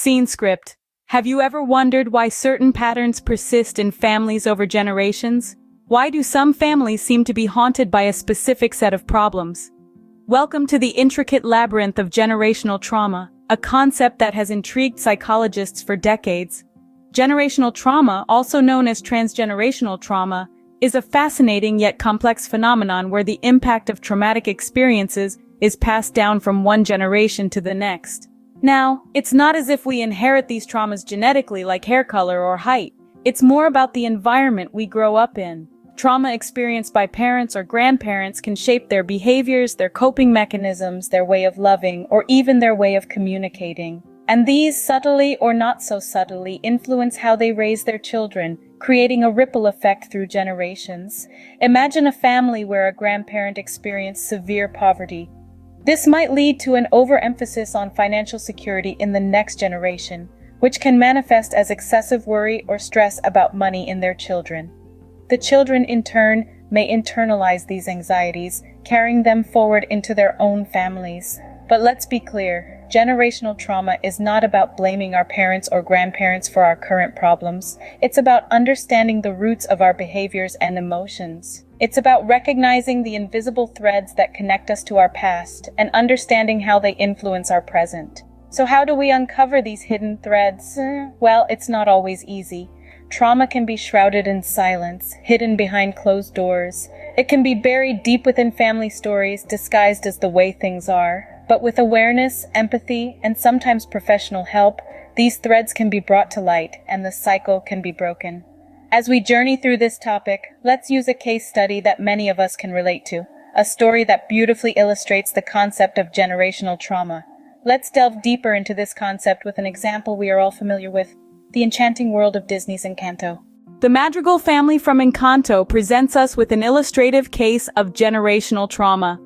Scene script. Have you ever wondered why certain patterns persist in families over generations? Why do some families seem to be haunted by a specific set of problems? Welcome to the intricate labyrinth of generational trauma, a concept that has intrigued psychologists for decades. Generational trauma, also known as transgenerational trauma, is a fascinating yet complex phenomenon where the impact of traumatic experiences is passed down from one generation to the next. Now, it's not as if we inherit these traumas genetically like hair color or height. It's more about the environment we grow up in. Trauma experienced by parents or grandparents can shape their behaviors, their coping mechanisms, their way of loving, or even their way of communicating. And these, subtly or not so subtly, influence how they raise their children, creating a ripple effect through generations. Imagine a family where a grandparent experienced severe poverty. This might lead to an overemphasis on financial security in the next generation, which can manifest as excessive worry or stress about money in their children. The children, in turn, may internalize these anxieties, carrying them forward into their own families. But let's be clear, generational trauma is not about blaming our parents or grandparents for our current problems. It's about understanding the roots of our behaviors and emotions. It's about recognizing the invisible threads that connect us to our past and understanding how they influence our present. So how do we uncover these hidden threads? Well, it's not always easy. Trauma can be shrouded in silence, hidden behind closed doors. It can be buried deep within family stories, disguised as the way things are. But with awareness, empathy, and sometimes professional help, these threads can be brought to light and the cycle can be broken. As we journey through this topic, let's use a case study that many of us can relate to, a story that beautifully illustrates the concept of generational trauma. Let's delve deeper into this concept with an example we are all familiar with, the enchanting world of Disney's Encanto. The Madrigal family from Encanto presents us with an illustrative case of generational trauma.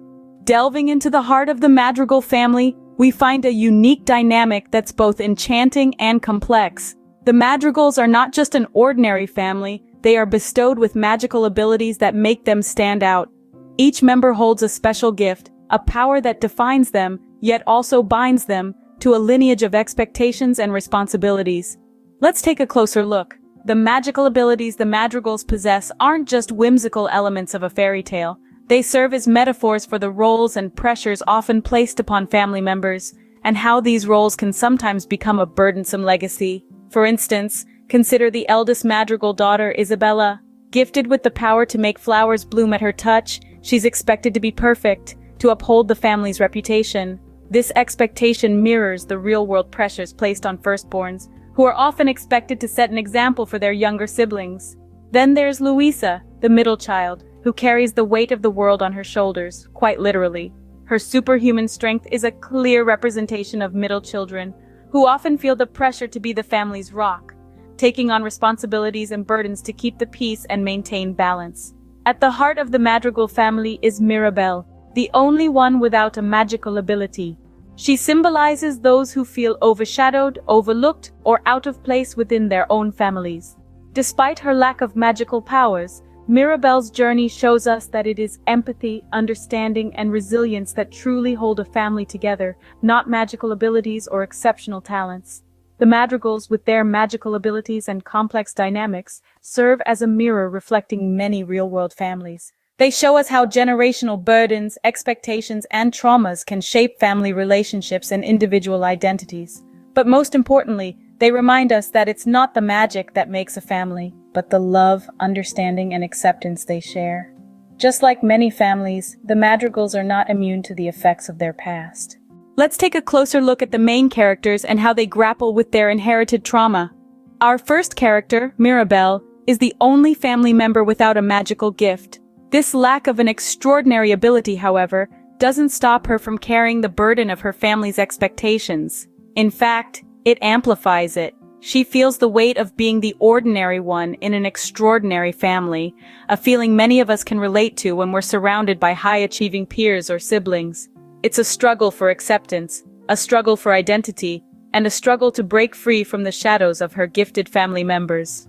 Delving into the heart of the Madrigal family, we find a unique dynamic that's both enchanting and complex. The Madrigals are not just an ordinary family, they are bestowed with magical abilities that make them stand out. Each member holds a special gift, a power that defines them, yet also binds them to a lineage of expectations and responsibilities. Let's take a closer look. The magical abilities the Madrigals possess aren't just whimsical elements of a fairy tale. They serve as metaphors for the roles and pressures often placed upon family members, and how these roles can sometimes become a burdensome legacy. For instance, consider the eldest Madrigal daughter, Isabella. Gifted with the power to make flowers bloom at her touch, she's expected to be perfect, to uphold the family's reputation. This expectation mirrors the real-world pressures placed on firstborns, who are often expected to set an example for their younger siblings. Then there's Luisa, the middle child, who carries the weight of the world on her shoulders, quite literally. Her superhuman strength is a clear representation of middle children, who often feel the pressure to be the family's rock, taking on responsibilities and burdens to keep the peace and maintain balance. At the heart of the Madrigal family is Mirabelle, the only one without a magical ability. She symbolizes those who feel overshadowed, overlooked, or out of place within their own families. Despite her lack of magical powers, Mirabelle's journey shows us that it is empathy, understanding, and resilience that truly hold a family together, not magical abilities or exceptional talents. The Madrigals, with their magical abilities and complex dynamics, serve as a mirror reflecting many real-world families. They show us how generational burdens, expectations, and traumas can shape family relationships and individual identities. But most importantly, they remind us that it's not the magic that makes a family, but the love, understanding, and acceptance they share. Just like many families, the Madrigals are not immune to the effects of their past. Let's take a closer look at the main characters and how they grapple with their inherited trauma. Our first character, Mirabelle, is the only family member without a magical gift. This lack of an extraordinary ability, however, doesn't stop her from carrying the burden of her family's expectations. In fact, it amplifies it. She feels the weight of being the ordinary one in an extraordinary family, a feeling many of us can relate to when we're surrounded by high-achieving peers or siblings. It's a struggle for acceptance, a struggle for identity, and a struggle to break free from the shadows of her gifted family members.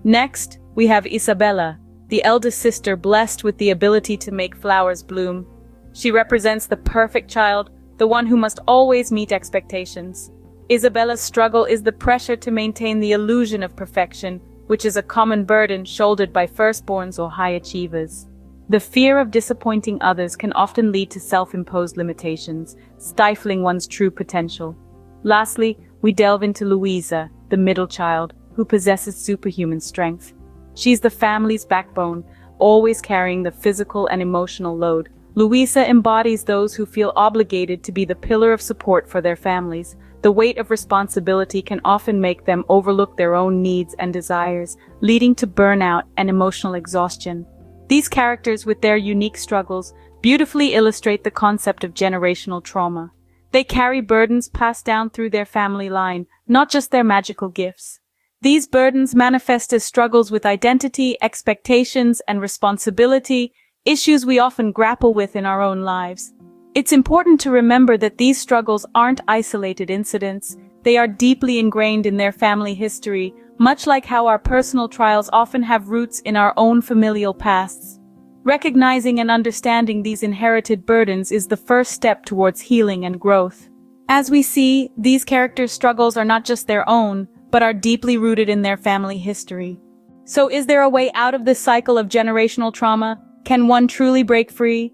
Next, we have Isabella, the eldest sister blessed with the ability to make flowers bloom. She represents the perfect child, the one who must always meet expectations. Isabella's struggle is the pressure to maintain the illusion of perfection, which is a common burden shouldered by firstborns or high achievers. The fear of disappointing others can often lead to self-imposed limitations, stifling one's true potential. Lastly, we delve into Louisa, the middle child, who possesses superhuman strength. She's the family's backbone, always carrying the physical and emotional load. Louisa embodies those who feel obligated to be the pillar of support for their families. The weight of responsibility can often make them overlook their own needs and desires, leading to burnout and emotional exhaustion. These characters, with their unique struggles, beautifully illustrate the concept of generational trauma. They carry burdens passed down through their family line, not just their magical gifts. These burdens manifest as struggles with identity, expectations, and responsibility, issues we often grapple with in our own lives. It's important to remember that these struggles aren't isolated incidents. They are deeply ingrained in their family history, much like how our personal trials often have roots in our own familial pasts. Recognizing and understanding these inherited burdens is the first step towards healing and growth. As we see, these characters' struggles are not just their own, but are deeply rooted in their family history. So is there a way out of this cycle of generational trauma? Can one truly break free?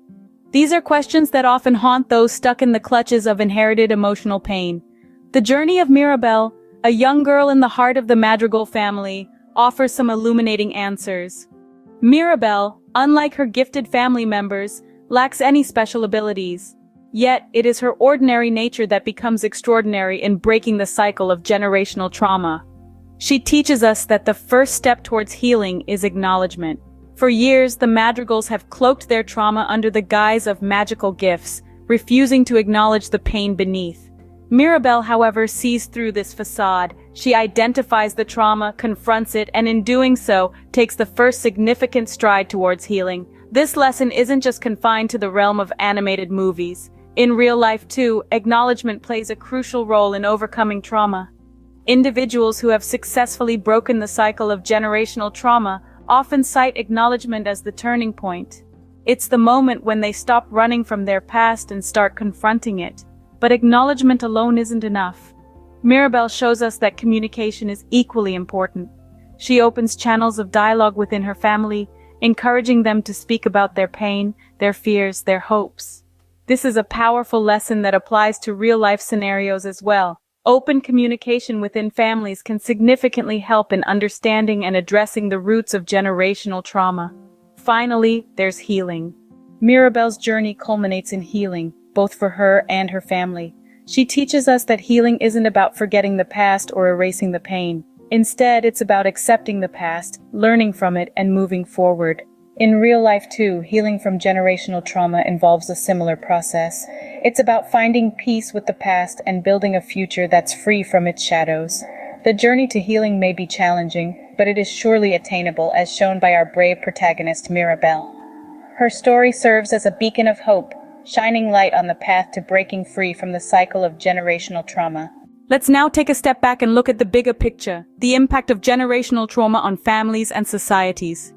These are questions that often haunt those stuck in the clutches of inherited emotional pain. The journey of Mirabelle, a young girl in the heart of the Madrigal family, offers some illuminating answers. Mirabelle, unlike her gifted family members, lacks any special abilities. Yet, it is her ordinary nature that becomes extraordinary in breaking the cycle of generational trauma. She teaches us that the first step towards healing is acknowledgement. For years, the Madrigals have cloaked their trauma under the guise of magical gifts, refusing to acknowledge the pain beneath. Mirabelle, however, sees through this facade. She identifies the trauma, confronts it, and in doing so, takes the first significant stride towards healing. This lesson isn't just confined to the realm of animated movies. In real life too, acknowledgement plays a crucial role in overcoming trauma. Individuals who have successfully broken the cycle of generational trauma often cite acknowledgement as the turning point. It's the moment when they stop running from their past and start confronting it. But acknowledgement alone isn't enough. Mirabelle shows us that communication is equally important. She opens channels of dialogue within her family, encouraging them to speak about their pain, their fears, their hopes. This is a powerful lesson that applies to real-life scenarios as well. Open communication within families can significantly help in understanding and addressing the roots of generational trauma. Finally, there's healing. Mirabelle's journey culminates in healing, both for her and her family. She teaches us that healing isn't about forgetting the past or erasing the pain. Instead, it's about accepting the past, learning from it, and moving forward. In real life too, healing from generational trauma involves a similar process. It's about finding peace with the past and building a future that's free from its shadows. The journey to healing may be challenging, but it is surely attainable, as shown by our brave protagonist, Mirabelle. Her story serves as a beacon of hope, shining light on the path to breaking free from the cycle of generational trauma. Let's now take a step back and look at the bigger picture, the impact of generational trauma on families and societies.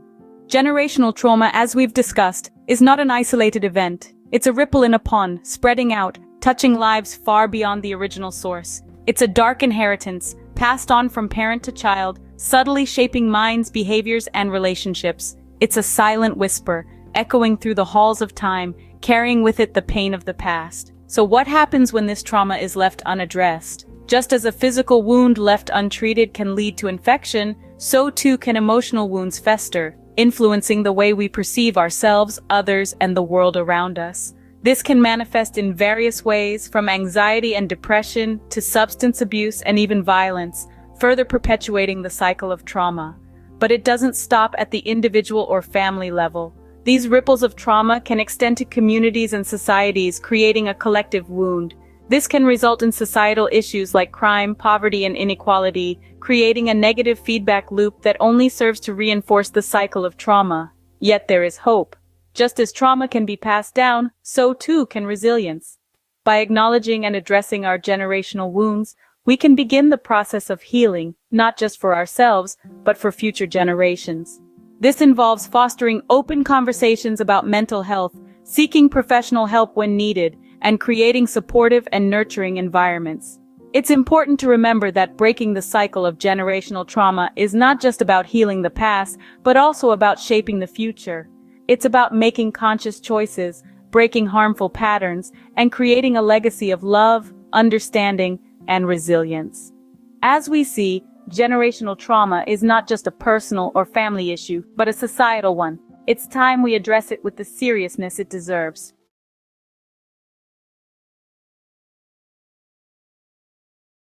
Generational trauma, as we've discussed, is not an isolated event. It's a ripple in a pond, spreading out, touching lives far beyond the original source. It's a dark inheritance, passed on from parent to child, subtly shaping minds, behaviors, and relationships. It's a silent whisper, echoing through the halls of time, carrying with it the pain of the past. So what happens when this trauma is left unaddressed? Just as a physical wound left untreated can lead to infection, so too can emotional wounds fester, influencing the way we perceive ourselves, others, and the world around us. This can manifest in various ways, from anxiety and depression to substance abuse and even violence, further perpetuating the cycle of trauma. But it doesn't stop at the individual or family level. These ripples of trauma can extend to communities and societies, creating a collective wound. This can result in societal issues like crime, poverty, and inequality, creating a negative feedback loop that only serves to reinforce the cycle of trauma. Yet there is hope. Just as trauma can be passed down, so too can resilience. By acknowledging and addressing our generational wounds, we can begin the process of healing, not just for ourselves, but for future generations. This involves fostering open conversations about mental health, seeking professional help when needed, and creating supportive and nurturing environments. It's important to remember that breaking the cycle of generational trauma is not just about healing the past, but also about shaping the future. It's about making conscious choices, breaking harmful patterns, and creating a legacy of love, understanding, and resilience. As we see, generational trauma is not just a personal or family issue, but a societal one. It's time we address it with the seriousness it deserves.